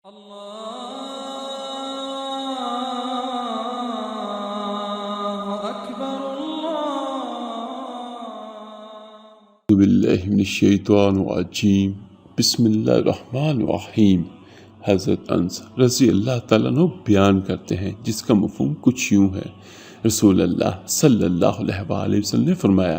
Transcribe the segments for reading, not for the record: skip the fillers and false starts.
باللہ من الشیطان الرجیم بسم اللہ الرحمن الرحیم۔ حضرت انس رضی اللہ تعالیٰ عنہ بیان کرتے ہیں، جس کا مفہوم کچھ یوں ہے۔ رسول اللہ صلی اللہ علیہ وآلہ وسلم نے فرمایا،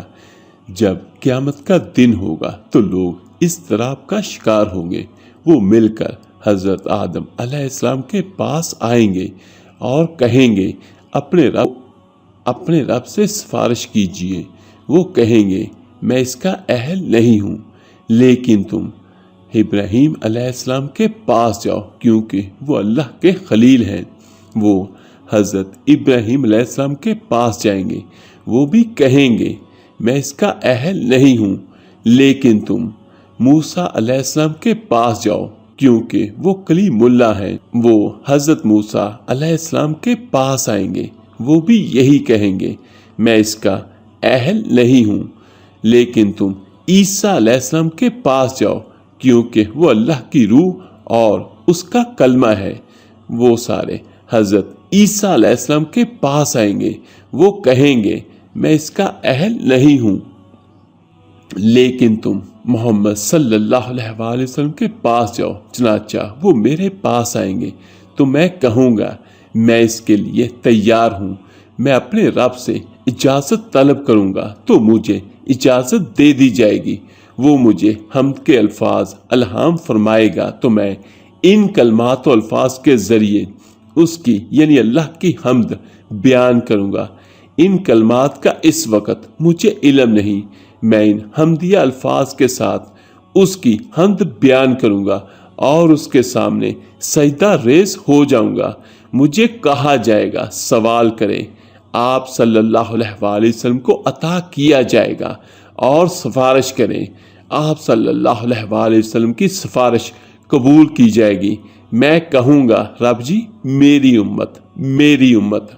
جب قیامت کا دن ہوگا تو لوگ اس اضطراب کا شکار ہوں گے۔ وہ مل کر حضرت آدم علیہ السلام کے پاس آئیں گے اور کہیں گے، اپنے رب سے سفارش کیجئے۔ وہ کہیں گے، میں اس کا اہل نہیں ہوں، لیکن تم ابراہیم علیہ السلام کے پاس جاؤ، کیونکہ وہ اللہ کے خلیل ہیں۔ وہ حضرت ابراہیم علیہ السلام کے پاس جائیں گے۔ وہ بھی کہیں گے، میں اس کا اہل نہیں ہوں، لیکن تم موسیٰ علیہ السلام کے پاس جاؤ، کیونکہ وہ کلیم اللہ ہیں۔ وہ حضرت موسیٰ علیہ السلام کے پاس آئیں گے۔ وہ بھی یہی کہیں گے، میں اس کا اہل نہیں ہوں، لیکن تم عیسیٰ علیہ السلام کے پاس جاؤ، کیونکہ وہ اللہ کی روح اور اس کا کلمہ ہے۔ وہ سارے حضرت عیسیٰ علیہ السلام کے پاس آئیں گے۔ وہ کہیں گے، میں اس کا اہل نہیں ہوں، لیکن تم محمد صلی اللہ علیہ وآلہ وسلم کے پاس جاؤ۔ چنانچہ وہ میرے پاس آئیں گے تو میں کہوں گا، میں اس کے لیے تیار ہوں۔ میں اپنے رب سے اجازت طلب کروں گا تو مجھے اجازت دے دی جائے گی۔ وہ مجھے حمد کے الفاظ الہام فرمائے گا تو میں ان کلمات و الفاظ کے ذریعے اس کی یعنی اللہ کی حمد بیان کروں گا۔ ان کلمات کا اس وقت مجھے علم نہیں، میں ان حمدیہ الفاظ کے ساتھ اس کی حمد بیان کروں گا اور اس کے سامنے سجدہ ریز ہو جاؤں گا۔ مجھے کہا جائے گا، سوال کریں، آپ صلی اللہ علیہ وآلہ وسلم کو عطا کیا جائے گا، اور سفارش کریں، آپ صلی اللہ علیہ وآلہ وسلم کی سفارش قبول کی جائے گی۔ میں کہوں گا، رب جی میری امت، میری امت۔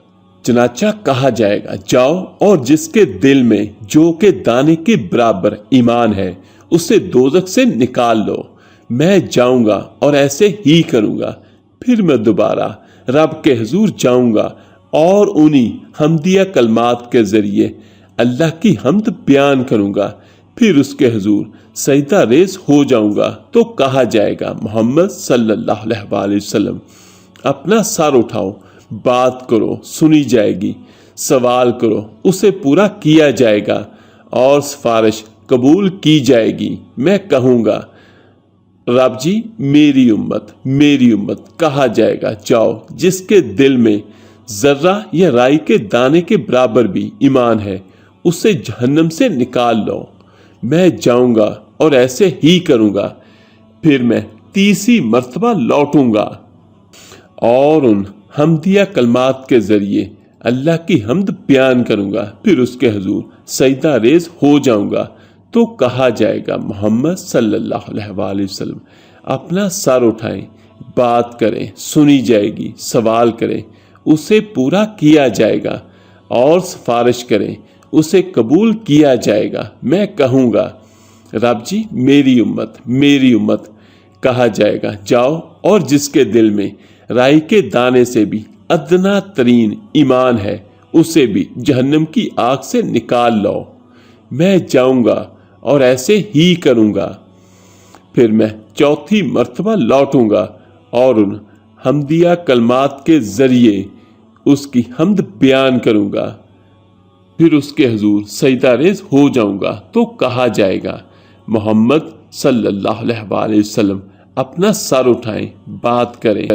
چنانچہ کہا جائے گا، جاؤ اور جس کے دل میں جو کہ دانے کے برابر ایمان ہے اسے دوزخ سے نکال لو۔ میں جاؤں گا اور ایسے ہی کروں گا۔ پھر میں دوبارہ رب کے حضور جاؤں گا اور انہی حمدیہ کلمات کے ذریعے اللہ کی حمد بیان کروں گا۔ پھر اس کے حضور سجدہ ریز ہو جاؤں گا تو کہا جائے گا، محمد صلی اللہ علیہ وآلہ وسلم اپنا سر اٹھاؤ، بات کرو، سنی جائے گی، سوال کرو، اسے پورا کیا جائے گا، اور سفارش قبول کی جائے گی۔ میں کہوں گا، رب جی میری امت، میری امت۔ کہا جائے گا، جاؤ جس کے دل میں ذرہ یا رائی کے دانے کے برابر بھی ایمان ہے اسے جہنم سے نکال لو۔ میں جاؤں گا اور ایسے ہی کروں گا۔ پھر میں تیسری مرتبہ لوٹوں گا اور ان حمدیہ کلمات کے ذریعے اللہ کی حمد بیان کروں گا۔ پھر اس کے حضور سجدہ ریز ہو جاؤں گا تو کہا جائے گا، محمد صلی اللہ علیہ وآلہ وسلم اپنا سر اٹھائیں، بات کریں، سنی جائے گی، سوال کریں، اسے پورا کیا جائے گا، اور سفارش کریں، اسے قبول کیا جائے گا۔ میں کہوں گا، رب جی میری امت، میری امت۔ کہا جائے گا، جاؤ اور جس کے دل میں رائی کے دانے سے بھی ادنا ترین ایمان ہے اسے بھی جہنم کی آگ سے نکال لو۔ میں جاؤں گا اور ایسے ہی کروں گا۔ پھر میں چوتھی مرتبہ لوٹوں گا اور ان حمدیہ کلمات کے ذریعے اس کی حمد بیان کروں گا۔ پھر اس کے حضور سجدہ ریز ہو جاؤں گا تو کہا جائے گا، محمد صلی اللہ علیہ وآلہ وسلم اپنا سر اٹھائیں، بات کریں،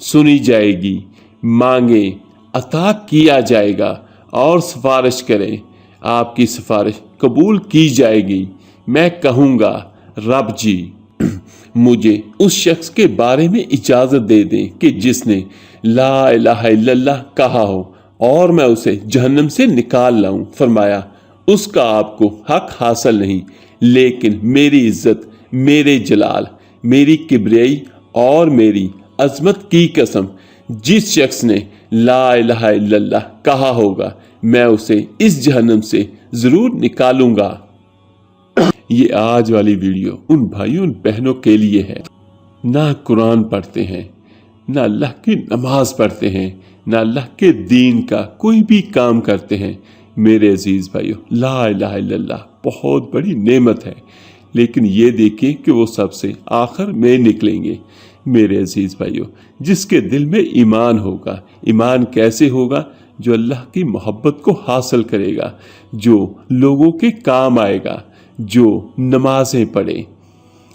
سنی جائے گی، مانگیں، عطا کیا جائے گا، اور سفارش کریں، آپ کی سفارش قبول کی جائے گی۔ میں کہوں گا، رب جی مجھے اس شخص کے بارے میں اجازت دے دیں کہ جس نے لا الہ الا اللہ کہا ہو اور میں اسے جہنم سے نکال لاؤں۔ فرمایا، اس کا آپ کو حق حاصل نہیں، لیکن میری عزت، میرے جلال، میری کبریائی اور میری عظمت کی قسم، جس شخص نے لا الہ الا اللہ کہا ہوگا میں اسے اس جہنم سے ضرور نکالوں گا۔ یہ آج والی ویڈیو ان بھائیوں بہنوں کے لیے ہے نہ قرآن پڑھتے ہیں، نہ اللہ کی نماز پڑھتے ہیں، نہ اللہ کے دین کا کوئی بھی کام کرتے ہیں، میرے عزیز بھائیو لا الہ الا اللہ بہت بڑی نعمت ہے، لیکن یہ دیکھیں کہ وہ سب سے آخر میں نکلیں گے۔ میرے عزیز بھائیو، جس کے دل میں ایمان ہوگا، ایمان کیسے ہوگا؟ جو اللہ کی محبت کو حاصل کرے گا، جو لوگوں کے کام آئے گا، جو نمازیں پڑھے،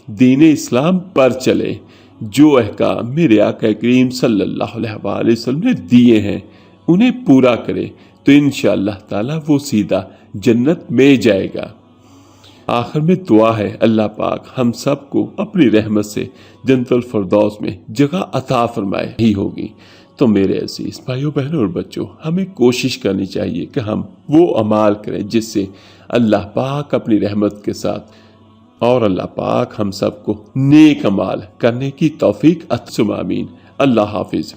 دین اسلام پر چلے، جو احکام میرے آقا کریم صلی اللہ علیہ وآلہ وسلم نے دیے ہیں انہیں پورا کرے، تو انشاءاللہ تعالی وہ سیدھا جنت میں جائے گا۔ آخر میں دعا ہے اللہ پاک ہم سب کو اپنی رحمت سے جنت الفردوس میں جگہ عطا فرمائے ہی ہوگی۔ تو میرے عزیز بھائیوں بہنوں اور بچوں، ہمیں کوشش کرنی چاہیے کہ ہم وہ اعمال کریں جس سے اللہ پاک اپنی رحمت کے ساتھ، اور اللہ پاک ہم سب کو نیک اعمال کرنے کی توفیق عطا فرمائے۔ آمین۔ اللہ حافظ۔